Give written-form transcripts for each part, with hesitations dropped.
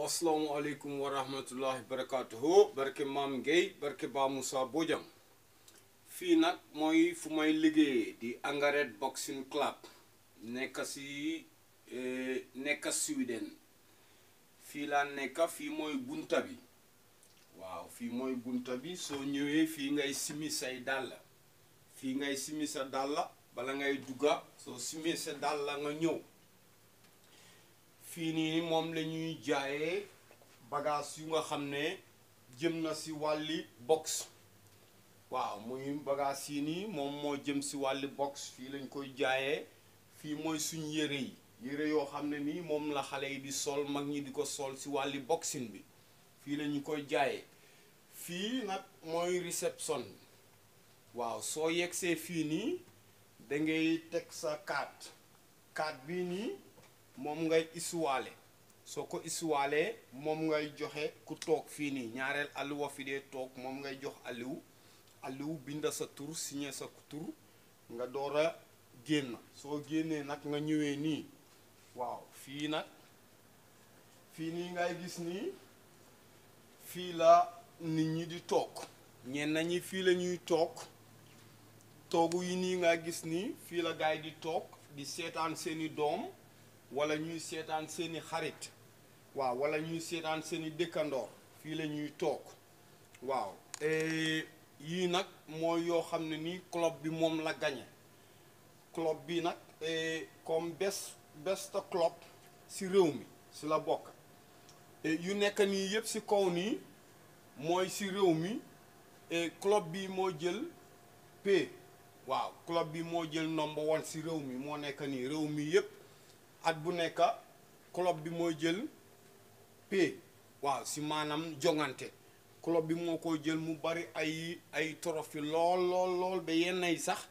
waaw asalaamaaleykum wa rahmatullahi barakatuhu barke Maam Gueye barke Ba Moussa Bojang fii nag mooy fu may liggéeyee di Angared Boxing Club nekk Sweden fii laa nekk fii mooy bunta bi waaw fii mooy bunta bi soo ñëwee fii ngay simi say dàll fii ngay simi sa dàll bala ngay dugga soo simi sa dàll nga ñëw fii nii moom la ñuy jaayee bagage yu nga xam ne jëm na si wàlli box waaw muy bagage yi nii moom moo jëm si wàlli box fii lañ koy jaayee fii mooy suñ yére yoo xam ne nii moom la xale yi di sol mag ñi di ko sol si wàlli boxing bi fii la ñu koy jaayee fii nag mooy réception waaw soo yegsee fii nii da ngay teg sa carte bii nii moom ngay isuwaale soo ko isuwaalee moom ngay joxe ku toog fii nii ñaareel alluwa fi dee toog moom ngay jox alluw binda sa tur signé sa tur nga door a génn soo génnee nag nga ñëwee nii waaw fii nii ngay gis nii fii la nit ñi di toog ñenn ñi fii la ñuy toogu yi nii nga gis nii fii la gaay di toog di seetaan seeni doom wala ñuy seetaan seeni xarit waaw wala ñuy seetaan seeni dëkkandoor fii la ñuy toog waaw yii nag mooy yoo xam ne nii club bi moom la gañe club bi nag comme best club si réew mi si la bokk yu nekk nii yëpp si kaw nii mooy si réew mi club bi moo jël waaw club bi moo jël number 1 si réew mi moo nekk nii réew mi yëpp at bu nekk club bi mooy jël waaw si maanaam jongante club bi moo ko jël mu bari ay trophée lool ba yenn yi sax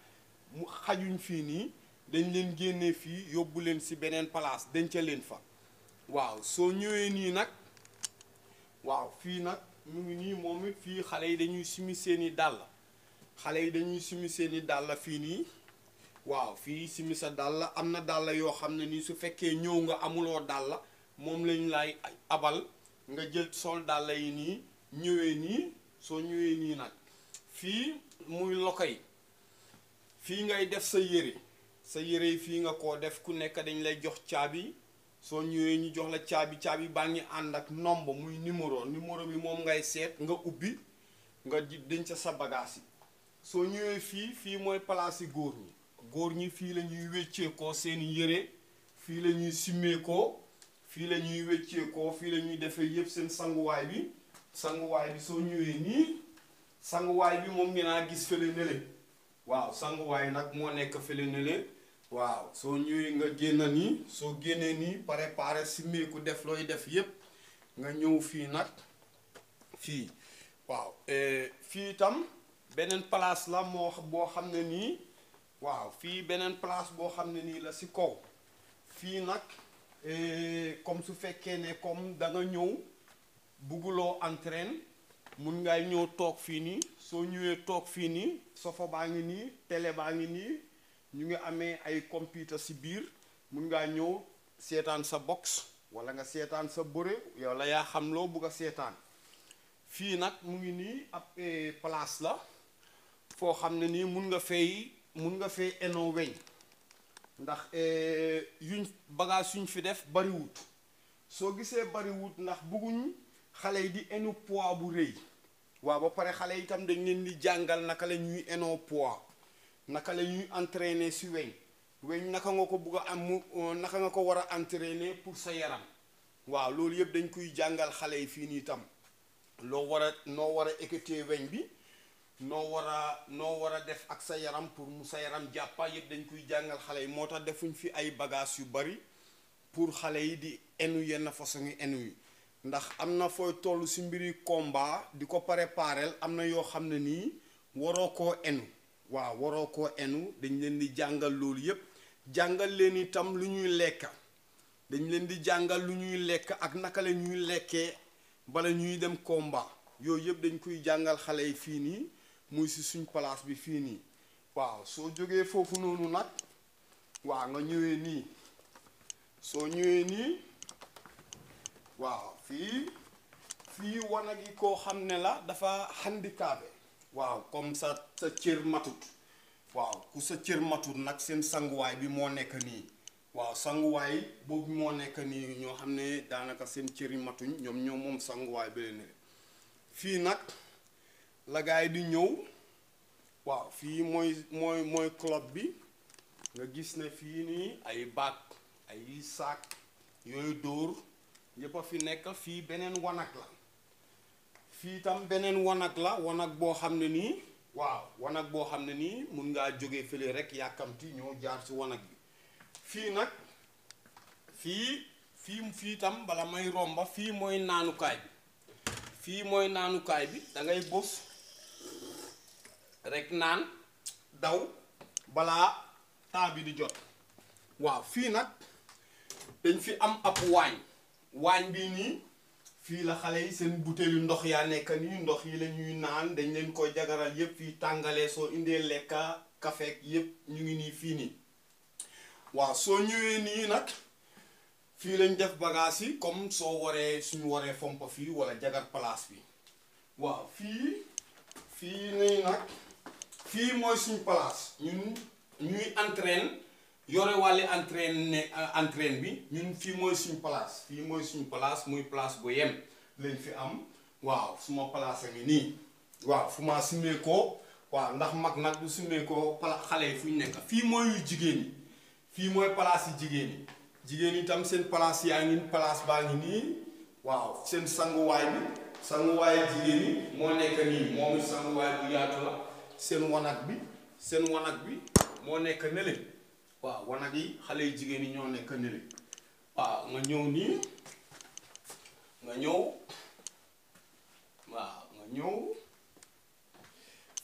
mu xajuñ fii nii dañ leen génnee fii yóbbu leen si beneen place denc leen fa waaw soo ñëwee nii nag waaw fii nag mu ngi nii moom it fii xale yi dañuy simi seeni dàll fii nii waaw fii simi sa dàll am na dàll yoo xam ne nii su fekkee ñëw nga amuloo dàll moom lañ lay abal nga jël sol dàll yi nii ñëwee nii soo ñëwee nii nag fii muy loko yi fii ngay def sa yére yi fii nga ko def ku nekk dañ lay jox caabi soo ñëwee ñu jox la caabi baa ngi ànd ak nombre muy numéro bi moom ngay seet nga ubbi nga denc sa bagage yi soo ñëwee fii mooy place yi góor ñi fii la ñuy wecceekoo seeni yére fii la ñuy simmeekoo fii la ñuy wecceekoo fii la ñuy defee yëpp seen sanguwaay bi soo ñëwee nii sanguwaay bi moom ngeen a gis fële nële waaw sanguwaay nag moo nekk fële nële waaw soo ñëwee nga génn nii soo génnee nii préparé simmeeku def looy def yëpp nga ñëw fii nag fii waaw fii itam beneen place la boo xam ne nii waaw fii beneen place boo xam ne nii la si kaw fii nag comme su fekkee ne comme da nga ñëw bugguloo entraîne mun ngay ñëw toog fii nii soo ñëwee toog fii nii sofa baa ngi nii télé baa ngi nii ñu ngi amee ay computer si biir mun ngaa ñëw seetaan sa box wala nga seetaan sa bëre yow la yaa xam loo bugg a seetaan fii nag mu ngi nii ab place la foo xam ne nii mun nga fay enoo weñ ndax bagage yuñ fi def bariwut soo gisee bariwut ndax bugguñ xale yi di enu poids bu rëy waaw ba pare xale yi itam dañ leen di jàngal naka la ñuy enoo poids naka la ñuy entraîner si weñ naka nga ko bugg a am naka nga ko war a entraîner pour sa yaram waaw loolu yëpp dañ koy jàngal xale yi fii nii itam noo war a équiter weñ bi noo war a def ak sa yaram pour mu sa yaram jàppa yëpp dañ koy jàngal xale yi moo tax defuñ fi ay bagages yu bari pour xale yi di enu yenn façon yi enu yi ndax am na fooy toll si mbiri combat di ko préparel am na yoo xam ne nii waroo koo enu dañ leen di jàngal loolu yëpp jàngal leen itam lu ñuy lekk dañ leen di jàngal lu ñuy lekk ak naka la ñuy lekkee bala ñuy dem combat yooyu yëpp dañ koy jàngal xale yi fii nii muy si suñ place bi fii nii waaw soo jógee foofu noonu nag waaw nga ñëwee nii soo ñëwee nii waaw fii wanag yi koo xam ne la dafa handicapé waaw comme sa cër matut waaw ku sa cër matut nag seen sanguwaay bi moo nekk nii waaw sanguwaay boobu moo nekk nii ñoo xam ne daanaka seen cër yi matuñ ñoom moom sanguwaay bi leen fii nag la gaay di ñëw waaw fii mooy club bi nga gis ne fii nii ay baag ay saak yooyu dóor yëpp a fi nekk fii beneen wanag la fii tam beneen wanag la wanag boo xam ne nii waaw wanag boo xam ne nii mun ngaa jóge fële rek yàkkamti ñoo jaar ci wanag bi fii nag fii tam bala may romba fii mooy naanukaay bi da ngay bës rek naan daw balaa taa bi di jot waaw fii nag dañ fi am ab waañ bii nii fii la xale yi seen butéelu ndox yaa nekk nii ndox yi la ñuy naan dañ leen koy jagaral yépp fii tàngalee soo indee lekka kafeek yépp ñu ngi nii fii nii waaw soo ñëwee nii nag fii lañ def bagage yi comme soo suñu waree fomp fii wala jagar place bi waaw fii nii nag fii mooy suñu place ñuy entraîne yore wàlli entraîne bi ñun fii mooy suñu place muy place bu yem lañ fi am waaw suma place a ngi nii waaw fu ma simee ko waaw ndax mag nag du simee ko xale yi fu ñu nekk fii mooy jigéen yi fii mooy place yi jigéen yi tam seen place yaa ngi place baa ngi nii waaw seen sanguwaay jigéen yi moo nekk nii moom sanguwaay bu yaatu la seen wanag bi moo nekk nele waaw wanag yi xale yu jigéen yi ñoo nekk nele waaw nga ñëw nii nga ñëw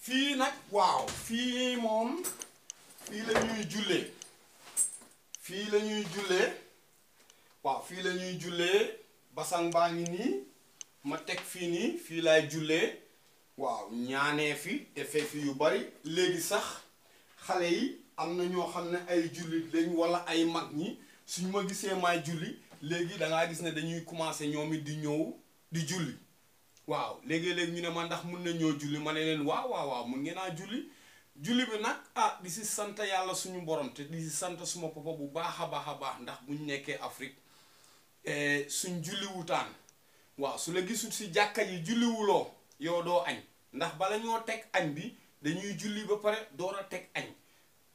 fii nag waaw fii moom fii la ñuy jullee waaw fii la ñuy jullee basang baa ngi nii ma teg fii nii fii laay jullee waaw ñaanee fi defee fi yu bari léegi sax xale yi am na ñoo xam ne ay jullit lañ wala ay mag ñi suñu ma gisee maay julli léegi dangaa gis ne dañuy commencé ñoom it di ñëw di julli waaw léegi-léegi ñu ne ma ndax mun na ñoo julli ma ne leen waaw mun ngeen a julli bi nag di si sant yàlla suñu borom te di si sant suma papa bu baax a baax ndax buñ nekkee Afrique suñ julli wutaan waaw su la gisul si jàkka yi julliwuloo yow doo añ ndax bala ñoo teg añ bi dañuy julli ba pare door a teg añ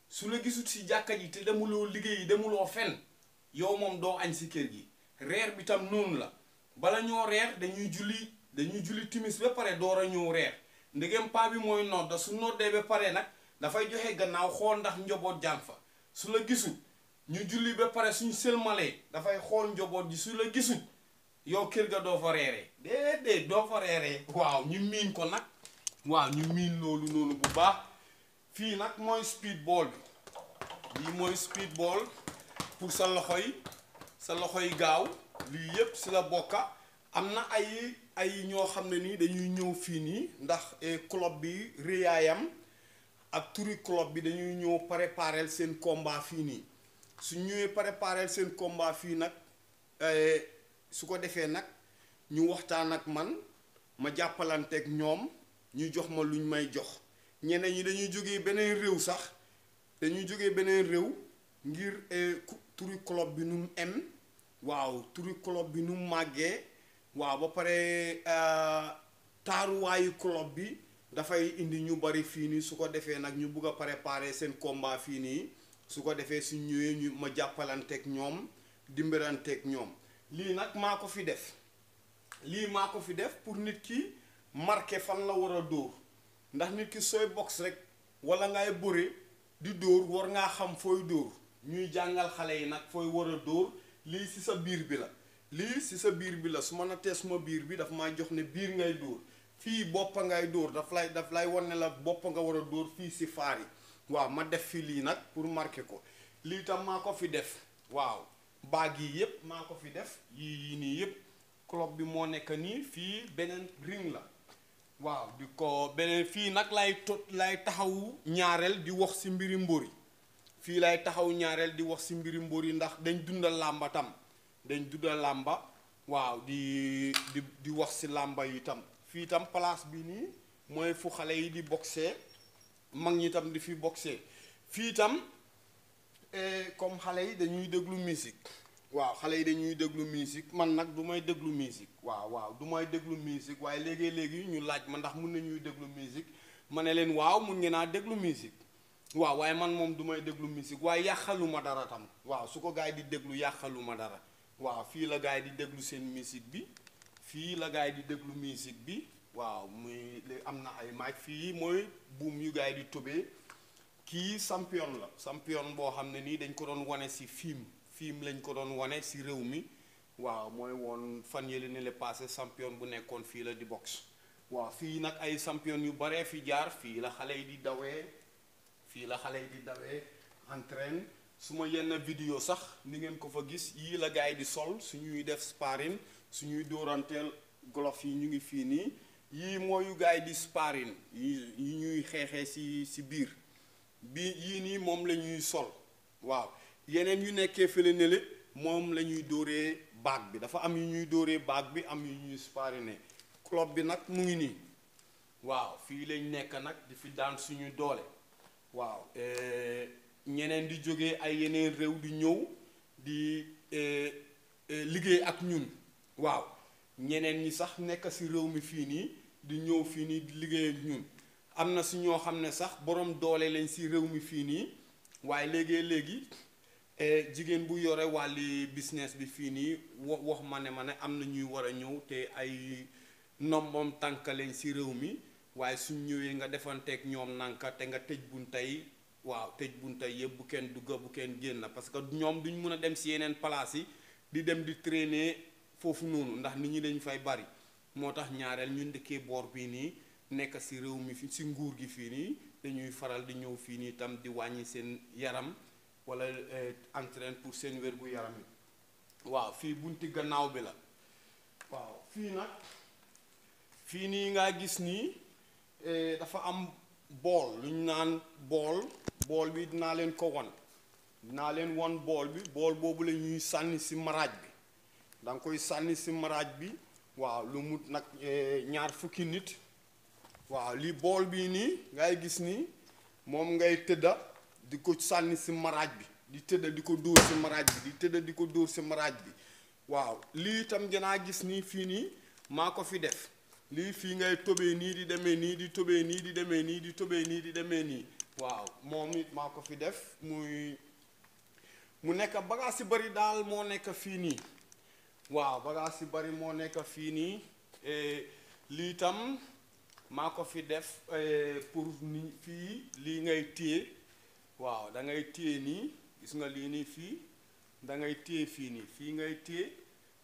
su la gisut si jàkka ji te demuloo liggéeyi demuloo fenn yow moom doo añ si kër gi reer bi tam noonu la bala ñoo reer dañuy julli timis ba pare door a ñëw reer ndegem paa bi mooy nodda su noddee ba pare nag dafay joxe gannaaw xool ndax njaboot jàng fa su la gisut ñu julli ba pare suñ sëlmalee dafay xool njaboot ji su la gisut yow kër ga doo fa reeree déedéet doo fa reeree waaw ñu miin ko nag waaw ñu miin loolu noonu bu baax fii nag mooy speedball bi lii mooy speedball pour sa loxo yi gaaw lii yépp si la bokka am na ay ñoo xam ne nii dañuy ñëw fii nii ndax club bi réyaayam ak turi club bi dañuy ñëw préparer seen combat fii nii su ñëwee préparer seen combat fii nag su ko defee nag ñu waxtaan ak man ma jàppalanteeg ñoom ñu jox ma luñ may jox ñeneen ñi dañuy jógee beneen réew sax ngir turi club bi nu mu waaw turi club bi nu mu màggee waaw ba pare taaruwaayu club bi dafay indi ñu bari fii nii su ko defee nag ñu bugg a préparer seen combat fii nii su ko defee su ñëwee ñu ma jàppalanteeg ñoom dimbalanteeg ñoom lii nag maa ko fi def pour nit ki marqué fan la war a dóor ndax nit ki sooy box rek wala ngay bëre di dóor war ngaa xam fooy dóor ñuy jàngal xale yi nag fooy war a dóor lii ci sa biir bi la su ma nattee suma biir bi daf maa jox ne biir ngay dóor fii boppa ngay dóor daf lay wan ne la boppa nga war a dóor fii ci faar yi waaw ma def fi lii nag pour marquer ko lii tam maa ko fi def waaw baag yi yépp maa ko fi def yii nii yépp club bi moo nekk nii fii beneen ring la waaw di ko beneen fii nag lay taxawu ñaareel di wax ci mbiri mbóor yi fii lay taxaw ñaareel di wax ci mbiri mbóor yi ndax dañ dundal làmba tam dañ dundal làmba waaw di wax si làmba yi itam fii itam place bi nii mooy fu xale yi di boxee mag ñi itam di fi boxee fii itam comme xale yi dañuy déglu musique waaw xale yi dañuy déglu musique man nag du may déglu musique waaw du may déglu musique waaye léegi ñu laaj ma ndax mun nañuy déglu musique ma ne leen waaw mun ngeen naa déglu musique waaw waaye man moom du may déglu musique waaye yàqaluma dara tam waaw su ko gars yi di déglu yàqaluma dara waaw fii la gars yi di déglu seen musique bi fii la gars yi di déglu musique bi waaw muy am na ay mic fii mooy buum yu gars yi di tobee kii champion boo xam ne nii dañ ko doon wane si film lañ ko doon wane si réew mi waaw mooy woon fan yële ne le passé champion bu nekkoon fii la di boxe waaw fii nag ay champion yu baree fi jaar fii la xale yi di dawee entraîne su ma yenn vidéo sax ni ngeen ko fa gis yii la gars yi di sol suñuy def sparring suñuy dóoranteel golof yi ñu ngi fii nii yii mooyu gars yi di sparring yi ñuy xeexee si biir bi yii nii moom la ñuy sol waaw yeneen yu nekkee fële nele moom la ñuy dóoree baag bi dafa am yu ñuy dóoree baag bi am yu ñuy sparring club bi nag mu ngi nii waaw fii lañ nekk nag di fi daan suñu doole waaw ñeneen di jógee ay yeneen réew di ñëw di liggéey ak ñun waaw ñeneen ñi sax nekk ci réew mi fii nii di ñëw fii nii di liggéey ak ñun am na si ñoo xam ne sax borom doole lañ ci réew mi fii nii waaye léegi jigéen bu yore wàlli business bi fii nii wax ma ne am na ñuy war a ñëw te ay nombom tànk lañ ci réew mi waaye suñ ñëwee nga defanteeg ñoom nanka te nga tëj buntay waaw tëj buntay yëpp bu kenn dugga bu kenn génn parce que ñoom duñ mun a dem ci yeneen place yi di dem di traîner foofu noonu ndax nit ñi dañ fay bari moo tax ñaareel ñun dëkkee boor bii nii nekk ci réew mi fi ci nguur gi fii nii dañuy faral di ñëw fii nii itam di wàññi seen yaram wala entraîne pour seen wér gu yaram yi waaw fii bunti gannaaw bi la waaw fii nag fii nii ngaa gis nii dafa am bool lu ñu naan bool bi dinaa leen ko won bool bi bool boobu la ñuy sànni ci maraaj bi da nga koy sànni ci maraaj bi waaw lu mut nag 20 nit waaw li bool bii nii ngay gis nii moom ngay tëdda di ko sànni ci maraaj bi di tëdda di ko dóor ci maraaj bi di tëdda di ko dóor ci maraaj bi waaw lii itam dinaa gis nii fii nii maa ko fi def lii fii ngay tobee nii di demee nii di tobee nii di demee nii di tobee nii di demee nii waaw moom it maa ko fi def mu nekk bagaas yu bari daal moo nekk fii nii waaw bagaas yu bari moo nekk fii nii lii itam maa ko fi def pour ni fii lii ngay téye waaw da ngay téye nii gis nga lii nii fii da ngay téye fii nii fii ngay téye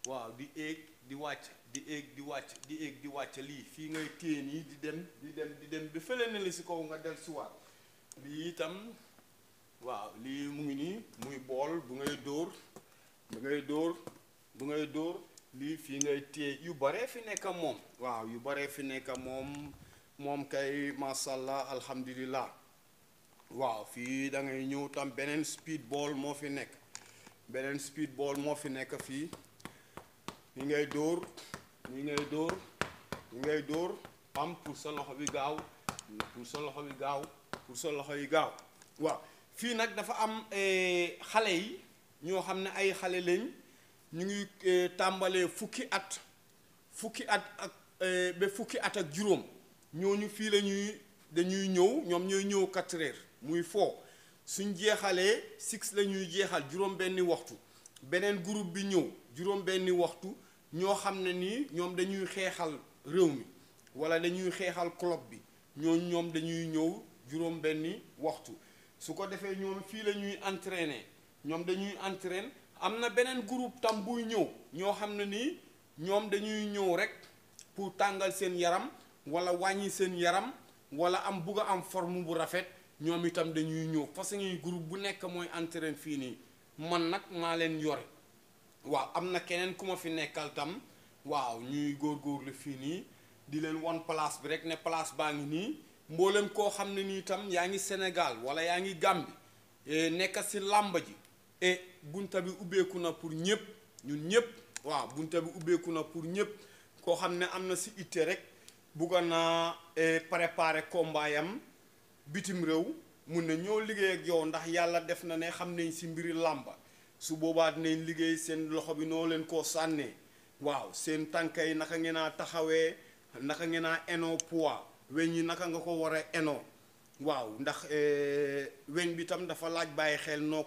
waaw di éeg di wàcc di éeg di wàcc di éeg di wàcc lii fii ngay téye nii di dem bi fële ne li si kaw nga del siwaat lii itam waaw lii mu ngi nii muy bool bu ngay dóor lii fii ngay téye yu baree fi nekk moom waaw yu baree fi nekk moom kay mashallah alhamdulillah waaw fii da ngay ñëw tam beneen speedball moo fi nekk fii ni ngay dóor am pour sa loxo bi gaaw waaw fii nag dafa am xale yi ñoo xam ne ay xale lañ ñu ngi tàmbalee fukki at ak ba fukki at ak juróom ñooñu fii dañuy ñëw ñoom ñooy ñëw 4 heures muy foo suñ jeexalee 6 la ñuy jeexal juróom-benni waxtu beneen groupe bi ñëw juróom-benni waxtu ñoo xam ne nii ñoom dañuy xeexal réew mi wala dañuy xeexal club bi ñoom dañuy ñëw juróom-benni waxtu su ko defee ñoom fii la ñuy entraîner ñoom dañuy entraîner am na beneen groupe tam buy ñëw ñoo xam ne nii ñoom dañuy ñëw rek pour tàngal seen yaram wala wàññi seen yaram wala bugg a am forme bu rafet ñoom itam dañuy ñëw parce que groupe bu nekk mooy entraîner fii nii man nag maa leen yore waaw am na keneen ku ma fi nekkal tam waaw ñuy góorgóorlu fii nii di leen won place bi rek ne place baa ngi nii mboolem koo xam ne nii tam yaa ngi Sénégal wala yaa ngi Gambie nekk ci làmba ji bunta bi ubbeeku na pour ñun ñëpp waaw bunte bi ubbeeku na pour ñëpp koo xam ne am na si itte rek bugga naa préparer combat yam bitim réew mun na ñoo liggéey ak yow ndax yàlla def na ne xam nañ si mbiri làmba su boobaa dinañ liggéey seen loxo bi noo leen koo sànnee waaw seen tànka yi naka ngeen a taxawee naka ngeen a eno poids weñ yi naka nga ko war a eno waaw ndax weñ bi tam dafa laaj bàyyi xel noo